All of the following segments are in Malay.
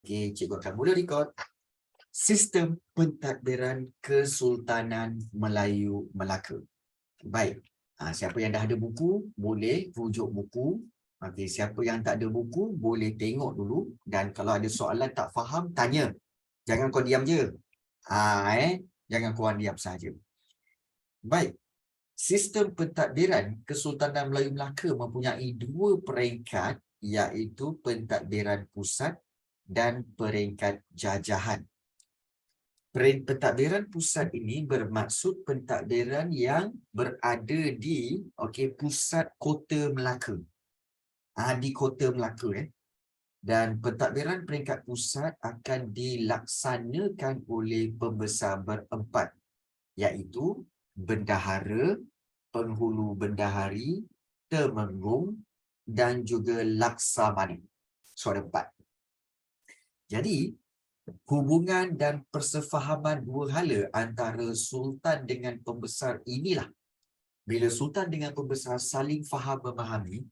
Okey, cikgu akan mula record. Sistem pentadbiran Kesultanan Melayu Melaka. Baik. Siapa yang dah ada buku, boleh rujuk buku. Okey, siapa yang tak ada buku, boleh tengok dulu. Dan kalau ada soalan tak faham, tanya. Jangan kau diam je. Jangan kau diam saja. Baik. Sistem pentadbiran Kesultanan Melayu Melaka mempunyai dua peringkat, iaitu pentadbiran pusat dan peringkat jajahan. Pentadbiran pusat ini bermaksud pentadbiran yang berada di pusat kota Melaka. Di kota Melaka. Dan pentadbiran peringkat pusat akan dilaksanakan oleh pembesar berempat, iaitu bendahara, penghulu bendahari, temenggung dan juga laksamana. So ada 4. Jadi, hubungan dan persefahaman dua hala antara sultan dengan pembesar inilah. Bila sultan dengan pembesar saling faham memahami,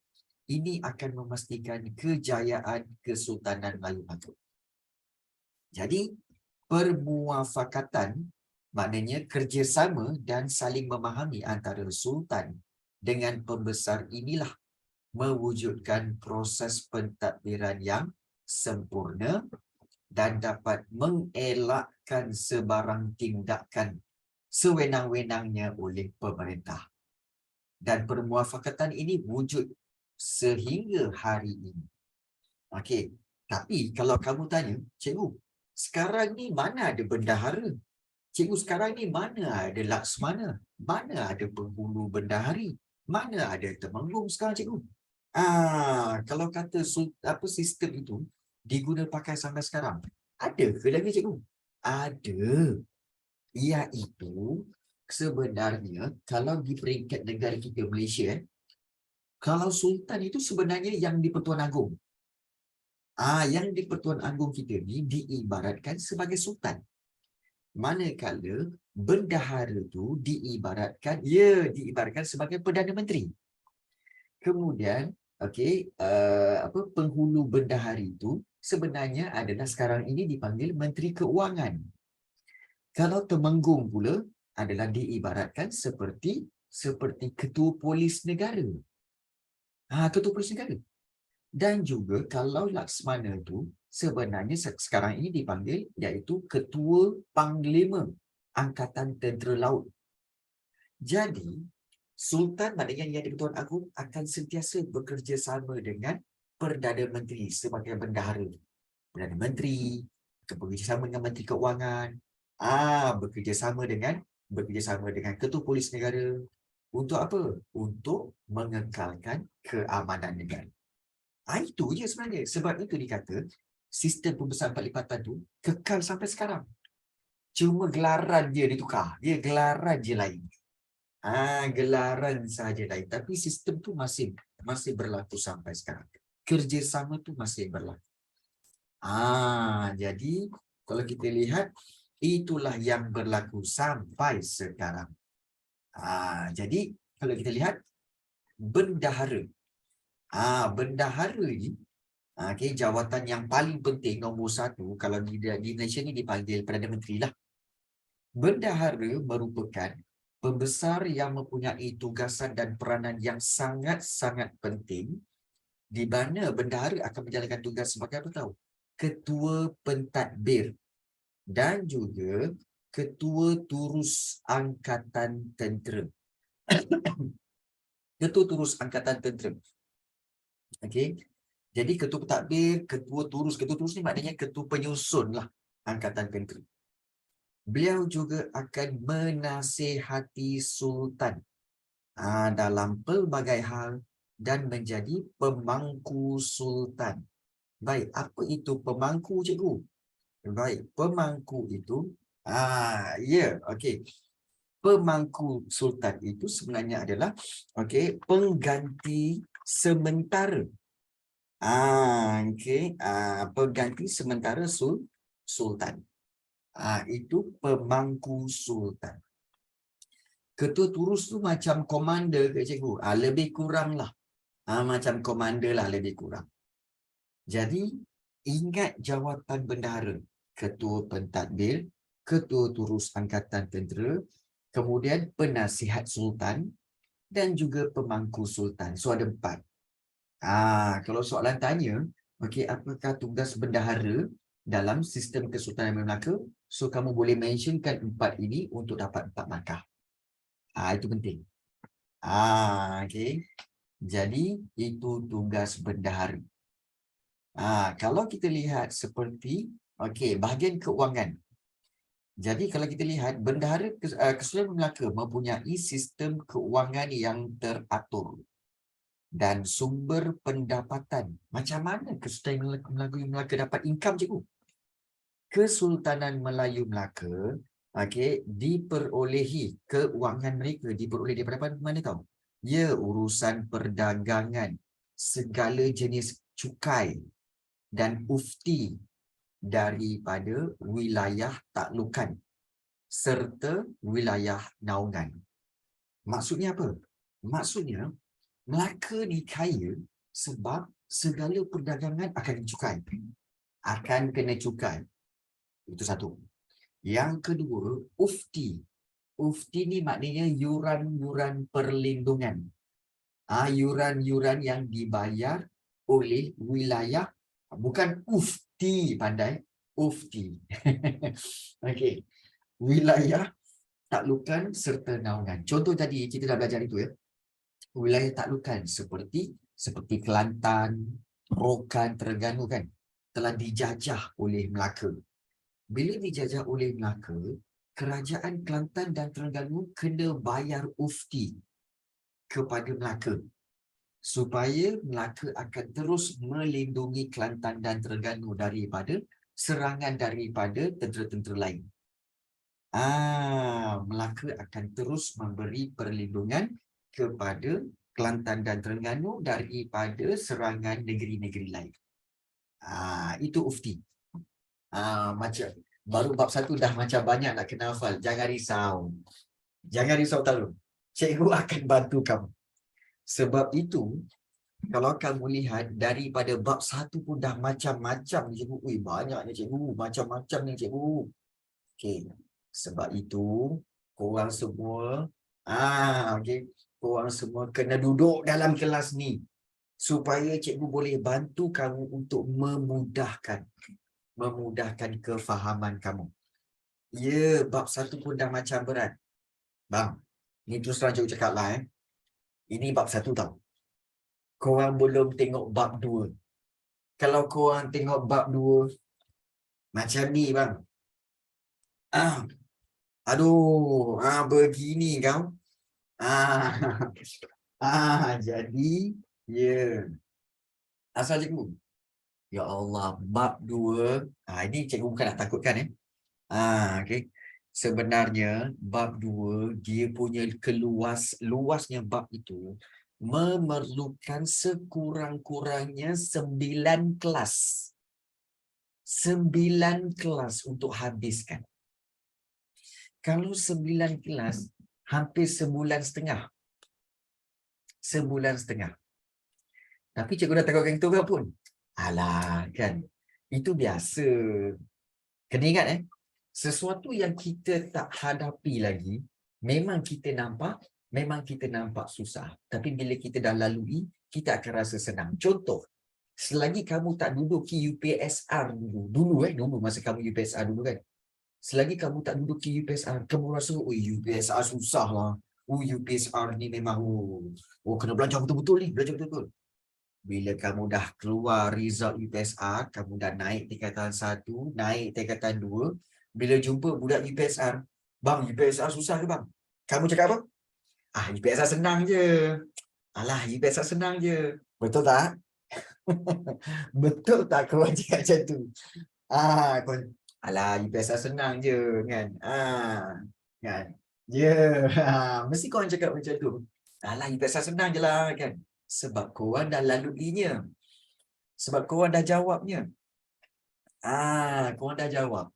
ini akan memastikan kejayaan Kesultanan Melayu Melaka. Jadi, permuafakatan maknanya kerjasama dan saling memahami antara sultan dengan pembesar inilah mewujudkan proses pentadbiran yang sempurna dan dapat mengelakkan sebarang tindakan sewenang-wenangnya oleh pemerintah. Dan permuafakatan ini wujud sehingga hari ini. Okey, tapi kalau kamu tanya, cikgu, sekarang ni mana ada bendahara? Cikgu, sekarang ni mana ada laksamana? Mana ada penghulu bendahari? Mana ada temenggung sekarang, cikgu? Kalau kata sistem itu diguna pakai sampai sekarang, ada ke lagi, cikgu? Ada. Iaitu sebenarnya kalau di peringkat negara kita Malaysia, kalau sultan itu sebenarnya yang di Pertuan Agong. Yang di Pertuan Agong kita ni diibaratkan sebagai sultan. Manakala bendahara tu diibaratkan sebagai Perdana Menteri. Kemudian penghulu bendahari itu sebenarnya adalah sekarang ini dipanggil Menteri Keuangan. Kalau temenggung pula adalah diibaratkan seperti Ketua Polis Negara. Ketua Polis Negara. Dan juga kalau laksamana itu sebenarnya sekarang ini dipanggil iaitu Ketua Panglima Angkatan Tentera Laut. Jadi, Sultan maknanya yang di-Pertuan Agong akan sentiasa bekerjasama dengan Perdana Menteri sebagai bendahara. Perdana Menteri, bekerjasama dengan Menteri Keuangan, bekerjasama dengan Ketua Polis Negara. Untuk apa? Untuk mengekalkan keamanan negara. Itu je sebenarnya. Sebab itu dikata sistem pembesaran empat lipatan tu kekal sampai sekarang. Cuma gelaran dia ditukar. Dia gelaran je lain. Gelaran saja lain. Tapi sistem tu masih berlaku sampai sekarang. Kerjasama tu masih berlaku. Jadi kalau kita lihat, itulah yang berlaku sampai sekarang. Jadi kalau kita lihat bendahara. Bendahara ni jawatan yang paling penting nombor 1 kalau di Malaysia ni dipanggil Perdana Menteri lah. Bendahara merupakan pembesar yang mempunyai tugasan dan peranan yang sangat-sangat penting, di mana bendahara akan menjalankan tugas sebagai apa tahu? Ketua Pentadbir dan juga Ketua Turus Angkatan Tentera. Ketua Turus Angkatan Tentera. Okey. Jadi ketua pentadbir, ketua turus ni maknanya ketua penyusun lah Angkatan Tentera. Beliau juga akan menasihati sultan dalam pelbagai hal dan menjadi pemangku sultan. Baik, apa itu pemangku, cikgu? Baik, pemangku itu pemangku sultan itu sebenarnya adalah pengganti sementara. Pengganti sementara sultan. Itu pemangku sultan. Ketua turus tu macam komander ke, cikgu? Lebih kurang lah. Macam komander lah, lebih kurang. Jadi Ingat jawatan bendahara, ketua pentadbir, ketua turus angkatan tentera, kemudian penasihat sultan dan juga pemangku sultan. So ada 4. Kalau soalan tanya, okey, apakah tugas bendahara dalam sistem Kesultanan Melaka? So kamu boleh mentionkan 4 ini untuk dapat 4 markah. Itu penting. Okey. Jadi itu tugas bendahara. Kalau kita lihat seperti bahagian keuangan. Jadi kalau kita lihat bendahara Kesultanan Melaka mempunyai sistem keuangan yang teratur dan sumber pendapatan. Macam mana Kesultanan Melayu Melaka dapat income, cikgu? Kesultanan Melayu Melaka diperolehi keuangan mereka diperoleh daripada mana tahu? Ya, urusan perdagangan, segala jenis cukai dan ufti daripada wilayah taklukan serta wilayah naungan. Maksudnya apa? Maksudnya Melaka ni kaya sebab segala perdagangan akan dicukai. Akan kena cukai. Itu satu. Yang kedua, ufti. Ufti ni maknanya yuran-yuran perlindungan. Yuran-yuran yang dibayar oleh wilayah, bukan ufti, pandai, ufti. Okey. Wilayah taklukan serta naungan. Contoh tadi kita dah belajar itu ya. Wilayah taklukan seperti Kelantan, Rokan, Terengganu kan telah dijajah oleh Melaka. Bila dijajah oleh Melaka, kerajaan Kelantan dan Terengganu kena bayar ufti kepada Melaka supaya Melaka akan terus melindungi Kelantan dan Terengganu daripada serangan daripada tentera-tentera lain. Melaka akan terus memberi perlindungan kepada Kelantan dan Terengganu daripada serangan negeri-negeri lain. Itu ufti. Macam baru bab 1 dah macam banyak nak kena hafal. Jangan risau. Jangan risau tahu. Cikgu akan bantu kamu. Sebab itu, kalau kamu lihat daripada bab 1 pun dah macam-macam ni cikgu. Ui, banyaknya cikgu. Macam-macam ni cikgu. Okey. Sebab itu, korang semua korang semua kena duduk dalam kelas ni supaya cikgu boleh bantu kamu untuk memudahkan kefahaman kamu. Ya, bab 1 pun dah macam berat. Bang, ni terus terang cikgu cakap lah Ini bab 1 tau. Korang belum tengok bab 2. Kalau korang tengok bab 2, macam ni bang. Aduh, begini kau. Jadi, ya. Asal cikgu. Ya Allah, bab 2. Ini cikgu bukan nak takutkan okey. Sebenarnya bab 2 dia punya luasnya bab itu memerlukan sekurang-kurangnya 9 kelas. 9 kelas untuk habiskan. Kalau 9 kelas, hampir sebulan setengah. Sebulan setengah. Tapi cikgu dah takutkan itu ke pun? Alah, kan? Itu biasa. Kena ingat sesuatu yang kita tak hadapi lagi, memang kita nampak susah. Tapi bila kita dah lalui, kita akan rasa senang. Contoh, selagi kamu tak duduki UPSR dulu masa kamu UPSR dulu kan. Selagi kamu tak duduki UPSR, kamu rasa, UPSR susah lah. UPSR ni memang, kena belajar betul-betul ni, belajar betul-betul. Bila kamu dah keluar result UPSR, kamu dah naik tingkatan 1, naik tingkatan 2, bila jumpa budak UPSR, bang, UPSR susah ke bang? Kamu cakap apa? UPSR senang je. Alah, UPSR senang je. Betul tak? Betul tak korang cakap macam tu? Alah, UPSR senang je kan? Kan? Ya, mesti korang cakap macam tu. Alah, UPSR senang je lah kan? Sebab korang dah laluinya. Sebab korang dah jawabnya. Korang dah jawab.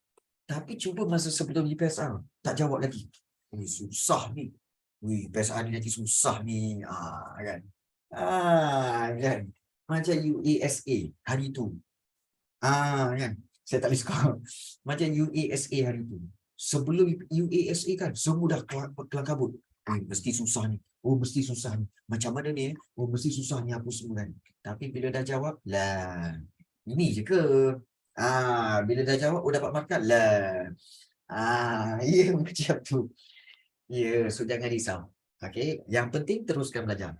Tapi cuba masa sebelum UPSR, tak jawab lagi. Susah ni. UPSR ni nanti susah ni. Kan? Kan? Macam UASA hari tu. Kan? Saya tak boleh skor. Macam UASA hari tu. Sebelum UASA kan, semua dah kelang kabut. Mesti susah ni. Oh, mesti susah ni. Macam mana ni? Oh, mesti susah ni apa semua kan. Tapi bila dah jawab, lah. Ini je ke? Bila dah jawab, oh dapat markah. Lah. Ya macam tu. Ya, so jangan risau. Okay, yang penting teruskan belajar.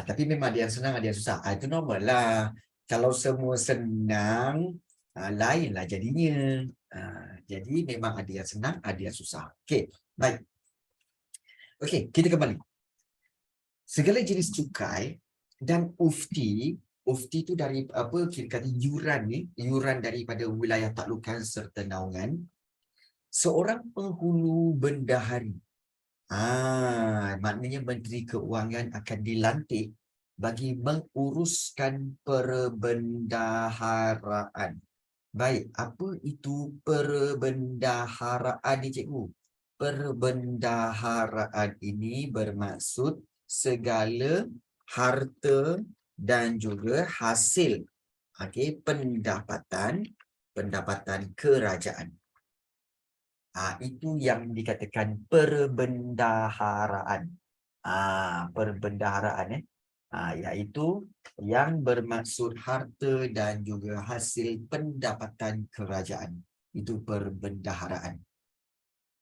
Tapi memang ada yang senang, ada yang susah. Itu normal lah. Kalau semua senang, lainlah jadinya. Jadi memang ada yang senang, ada yang susah. Okey, baik. Okey, kita kembali. Segala jenis cukai dan ufti itu dari apa kita kata yuran ni, yuran daripada wilayah taklukan serta naungan seorang penghulu bendahari. Maknanya Menteri Keuangan akan dilantik bagi menguruskan perbendaharaan. Baik, apa itu perbendaharaan ni cikgu? Perbendaharaan ini bermaksud segala harta dan juga hasil pendapatan kerajaan. Itu yang dikatakan perbendaharaan. Perbendaharaan iaitu yang bermaksud harta dan juga hasil pendapatan kerajaan. Itu perbendaharaan.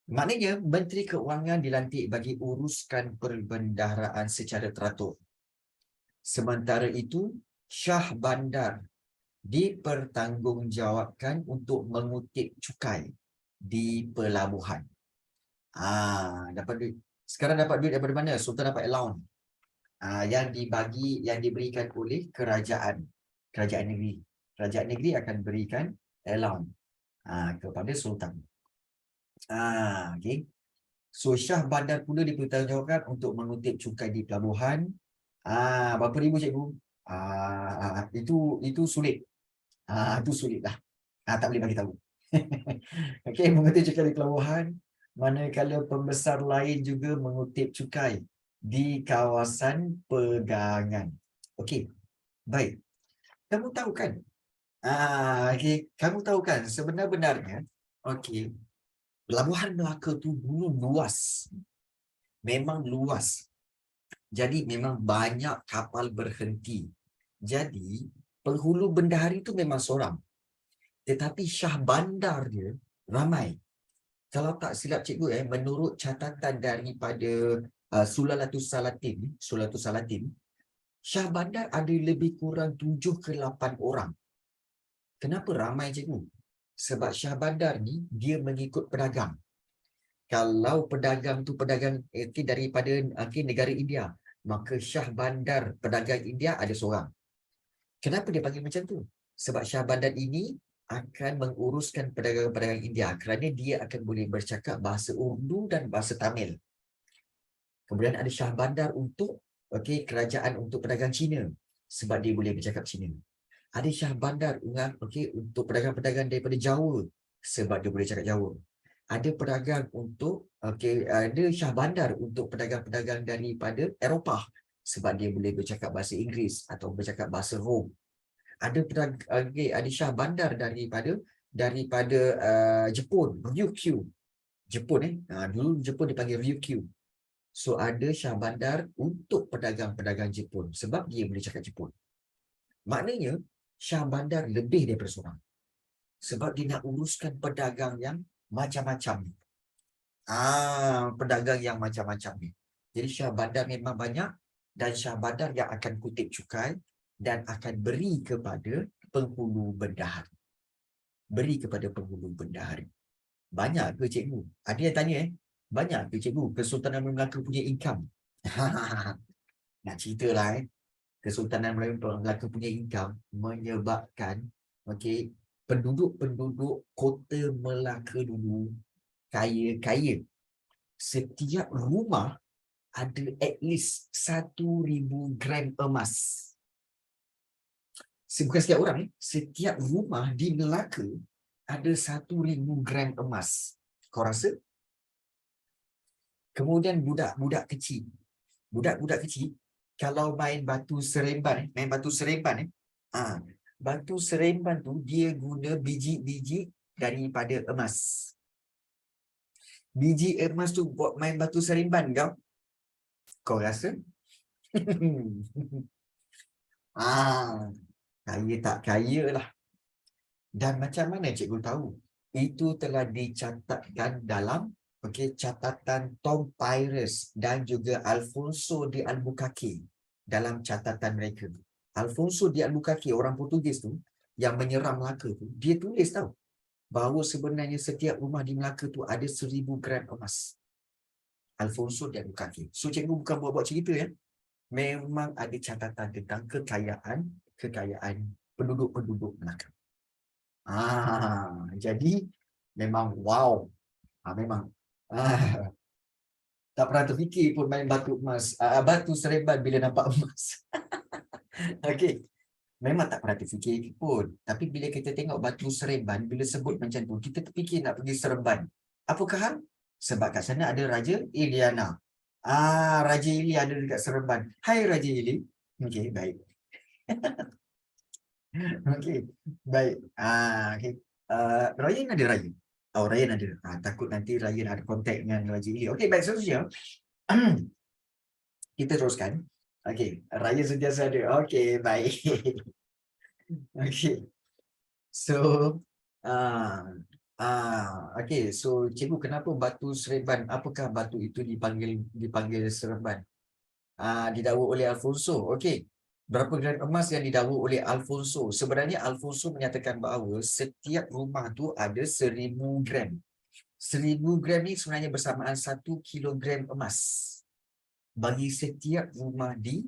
Maknanya Menteri Keuangan dilantik bagi uruskan perbendaharaan secara teratur. Sementara itu, Syah Bandar dipertanggungjawabkan untuk mengutip cukai di pelabuhan. Dapat duit. Sekarang dapat duit daripada mana? Sultan dapat allowance. Yang diberikan oleh kerajaan negeri. Kerajaan negeri akan berikan allowance kepada sultan. Okay. So Syah Bandar pula dipertanggungjawabkan untuk mengutip cukai di pelabuhan. Berapa ribu cikgu? Itu sulit. Itu sulit lah. Tak boleh bagi tahu. Okey, mengutip cukai di pelabuhan, manakala pembesar lain juga mengutip cukai di kawasan pegangan. Okey, baik. Kamu tahu kan? Okey, kamu tahu kan sebenarnya, okey, pelabuhan Melaka tu dulu luas. Memang luas. Jadi memang banyak kapal berhenti. Jadi penghulu bendahari tu memang seorang. Tetapi Syah Bandar dia ramai. Kalau tak silap cikgu, menurut catatan daripada Sulalatus Salatin, Syah Bandar ada lebih kurang 7 ke 8 orang. Kenapa ramai cikgu? Sebab Syah Bandar ni dia mengikut pedagang. Kalau pedagang tu pedagang daripada negara India, maka Syah Bandar pedagang India ada seorang. Kenapa dia panggil macam tu? Sebab Syah Bandar ini akan menguruskan pedagang-pedagang India kerana dia akan boleh bercakap bahasa Urdu dan bahasa Tamil. Kemudian ada Syah Bandar untuk kerajaan untuk pedagang Cina sebab dia boleh bercakap Cina. Ada Syah Bandar untuk pedagang-pedagang daripada Jawa sebab dia boleh cakap Jawa. Ada pedagang untuk ada Syah Bandar untuk pedagang-pedagang daripada Eropah sebab dia boleh bercakap bahasa Inggeris atau bercakap bahasa Rom. Ada Syah Bandar daripada Jepun, Ryukyu. Jepun dulu Jepun dipanggil Ryukyu. So ada Syah Bandar untuk pedagang-pedagang Jepun sebab dia boleh cakap Jepun. Maknanya Syah Bandar lebih daripada seorang. Sebab dia nak uruskan pedagang yang macam-macam. Pedagang yang macam-macam ni. Jadi Syah Bandar memang banyak dan Syah Bandar yang akan kutip cukai dan akan beri kepada penghulu bendahari. Beri kepada penghulu bendahari. Banyak ke cikgu? Ada yang tanya banyak ke cikgu Kesultanan Melaka punya income? Nak ceritalah Kesultanan Melaka punya income menyebabkan penduduk-penduduk kota Melaka dulu kaya-kaya. Setiap rumah ada at least 1,000 gram emas. Bukan setiap orang, setiap rumah di Melaka ada 1,000 gram emas. Kau rasa? Kemudian budak-budak kecil, kalau main batu seremban, Batu Seremban tu dia guna biji-biji daripada emas. Biji emas tu buat main Batu Seremban kau? Kau rasa? Kaya tak kaya lah. Dan macam mana cikgu tahu? Itu telah dicatatkan dalam catatan Tom Pires dan juga Alfonso de Albuquerque dalam catatan mereka. Alfonso de Albuquerque, orang Portugis tu, yang menyerang Melaka tu, dia tulis tahu bahawa sebenarnya setiap rumah di Melaka tu ada 1000 gram emas. Alfonso de Albuquerque. So cikgu bukan buat-buat cerita ya. Memang ada catatan tentang kekayaan penduduk-penduduk Melaka. Jadi memang wow. Memang tak pernah terfikir pun main batu emas, batu Seremban bila nampak emas. Okey. Memang tak pernah terfikir pun. Tapi bila kita tengok batu Seremban, bila sebut macam tu, kita terfikir nak pergi Seremban. Apakah hal? Sebab kat sana ada Raja Iliana. Raja Ili ada dekat Seremban. Hai Raja Ili. Okey, baik. Okey, baik. Okay. Ryan ada Ryan. Ryan ada. Takut nanti Ryan ada kontak dengan Raja Ili. Okey, baik. Seterusnya. Kita teruskan. Okey, Ryan sentiasa ada. Okey, baik. Okey. So, okey. So, cikgu, kenapa batu Seremban? Apakah batu itu dipanggil Seremban? Didakwa oleh Alfonso. Okey. Berapa gram emas yang didakwa oleh Alfonso? Sebenarnya Alfonso menyatakan bahawa setiap rumah tu ada 1000 gram. 1000 gram ni sebenarnya bersamaan 1 kilogram emas bagi setiap rumah di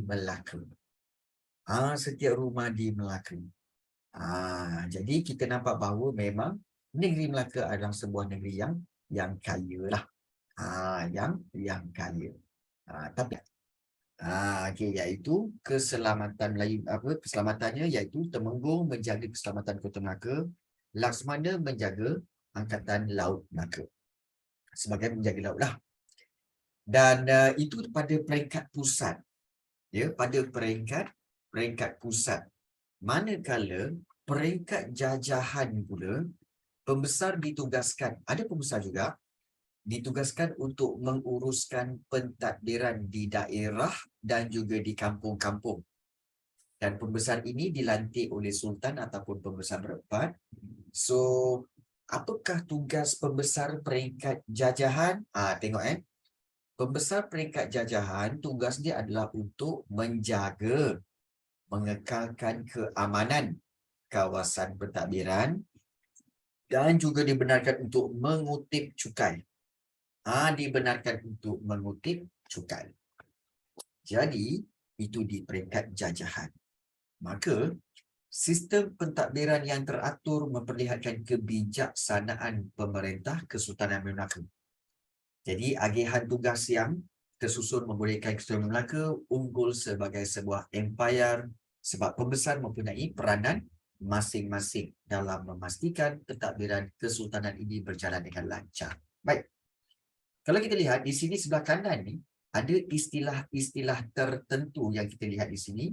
Melaka. Setiap rumah di Melaka. Jadi kita nampak bahawa memang negeri Melaka adalah sebuah negeri yang kaya lah. Yang kaya. Tapi iaitu keselamatan Melayu, keselamatannya iaitu Temenggung menjaga keselamatan Kota Melaka, Laksmana menjaga Angkatan Laut Melaka. Sebagai menjaga laut lah. Dan itu pada peringkat pusat. Ya, pada peringkat pusat. Manakala peringkat jajahan pula, pembesar ditugaskan, ada pembesar juga, ditugaskan untuk menguruskan pentadbiran di daerah dan juga di kampung-kampung. Dan pembesar ini dilantik oleh Sultan ataupun pembesar berempat. So, apakah tugas pembesar peringkat jajahan? Tengok Pembesar peringkat jajahan, tugas dia adalah untuk menjaga, mengekalkan keamanan kawasan pentadbiran dan juga dibenarkan untuk mengutip cukai. Dibenarkan untuk mengutip cukai. Jadi, itu di peringkat jajahan. Maka, sistem pentadbiran yang teratur memperlihatkan kebijaksanaan pemerintah Kesultanan Melaka. Jadi, agihan tugas yang tersusun membolehkan Kesultanan Melaka unggul sebagai sebuah empayar sebab pembesar mempunyai peranan masing-masing dalam memastikan pentadbiran kesultanan ini berjalan dengan lancar. Baik. Kalau kita lihat di sini sebelah kanan ni, ada istilah-istilah tertentu yang kita lihat di sini.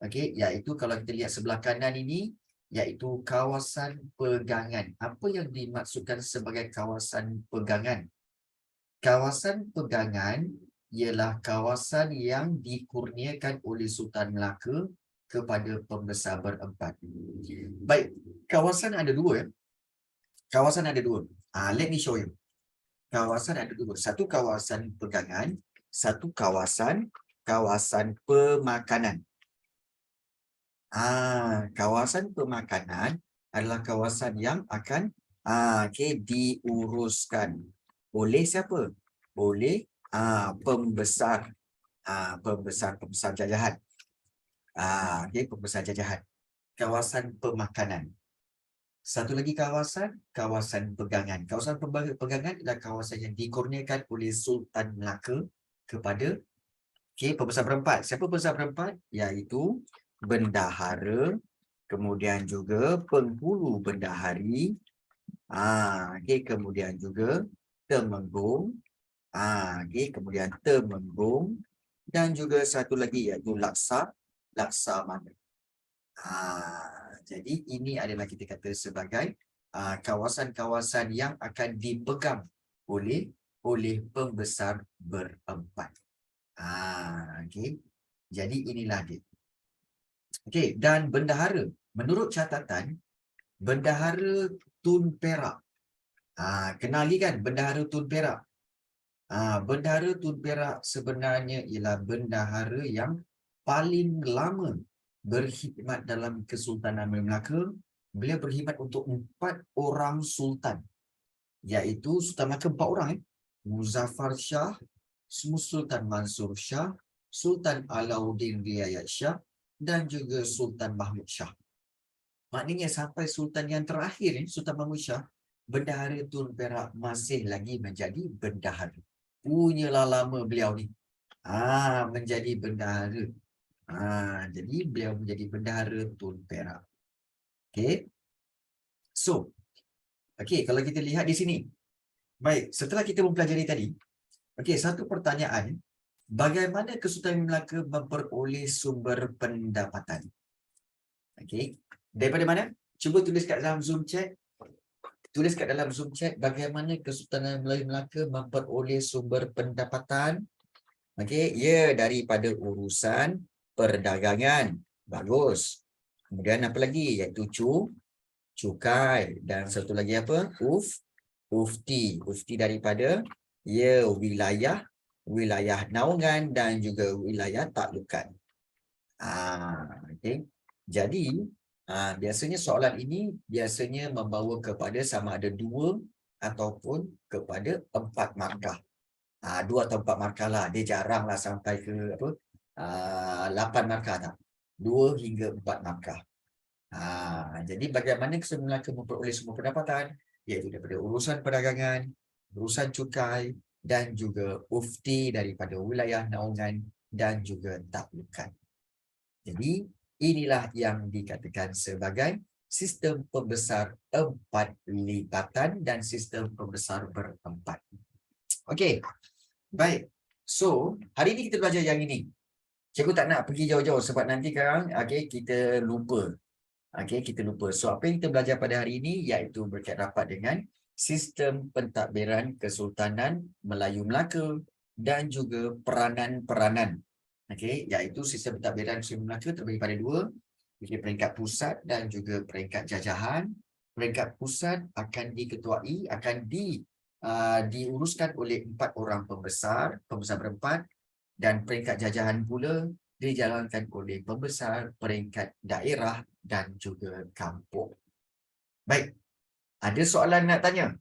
Okey, iaitu kalau kita lihat sebelah kanan ini, iaitu kawasan pegangan. Apa yang dimaksudkan sebagai kawasan pegangan? Kawasan pegangan ialah kawasan yang dikurniakan oleh Sultan Melaka kepada pembesar berempat. Baik, kawasan ada dua. Kawasan ada dua. Let me show you. Kawasan ada dua. Satu kawasan pegangan, satu kawasan pemakanan. Kawasan pemakanan adalah kawasan yang akan diuruskan oleh siapa? Oleh pembesar jajahan. Pembesar jajahan. Kawasan pemakanan. Satu lagi kawasan pegangan. Kawasan pegangan adalah kawasan yang dikurniakan oleh Sultan Melaka kepada pembesar berempat. Siapa pembesar berempat? Iaitu bendahara, kemudian juga penghulu bendahari, kemudian juga Temenggung, kemudian Temenggung, dan juga satu lagi iaitu Laksamana. Jadi ini adalah kita kata sebagai kawasan-kawasan yang akan dipegang oleh pembesar berempat. Okey. Jadi inilah dia. Okey, dan bendahara, menurut catatan, bendahara Tun Perak. Kenali kan bendahara Tun Perak? Bendahara Tun Perak sebenarnya ialah bendahara yang paling lama berkhidmat dalam Kesultanan Melaka. Beliau berkhidmat untuk 4 orang sultan, iaitu Sultan Melaka 4 orang. Muzaffar Shah, Sultan Mansur Shah, Sultan Alauddin Riayat Shah dan juga Sultan Mahmud Shah. Maknanya sampai sultan yang terakhir, Sultan Mahmud Shah, bendahara Tun Perak masih lagi menjadi bendahara. Punyalah lama beliau ni menjadi bendahara. Jadi beliau menjadi bendahara Tun Perak. Okey. So, okey, kalau kita lihat di sini. Baik, setelah kita mempelajari tadi, okey, satu pertanyaan, bagaimana Kesultanan Melaka memperoleh sumber pendapatan? Okey, daripada mana? Cuba tulis kat dalam Zoom chat. Tulis kat dalam Zoom chat bagaimana Kesultanan Melayu Melaka memperoleh sumber pendapatan. Okey, ya, daripada urusan perdagangan. Bagus. Kemudian apa lagi? Iaitu cukai. Dan satu lagi apa? Ufti. Ufti daripada wilayah naungan dan juga wilayah taklukan. Okey. Jadi biasanya soalan ini biasanya membawa kepada sama ada 2 ataupun kepada 4 markah. 2 atau 4 markah lah. Dia jaranglah sampai ke 8 markah tak. 2 hingga 4 markah. Jadi bagaimana Kesultanan Melaka memperoleh sumber pendapatan? Iaitu daripada urusan perdagangan, urusan cukai dan juga ufti daripada wilayah naungan dan juga taklukan. Jadi inilah yang dikatakan sebagai sistem pembesar 4 lipatan dan sistem pembesar berempat. Okey. Baik. So, hari ini kita belajar yang ini. Cikgu tak nak pergi jauh-jauh sebab nanti sekarang kita lupa. Kita lupa. So, apa yang kita belajar pada hari ini iaitu berkait rapat dengan sistem pentadbiran Kesultanan Melayu Melaka dan juga peranan-peranan. Iaitu sistem pentadbiran Kesultanan Melaka terbagi pada 2, peringkat pusat dan juga peringkat jajahan. Peringkat pusat akan diketuai, akan diuruskan oleh 4 orang pembesar berempat, dan peringkat jajahan pula dijalankan oleh pembesar peringkat daerah dan juga kampung. Baik, ada soalan nak tanya?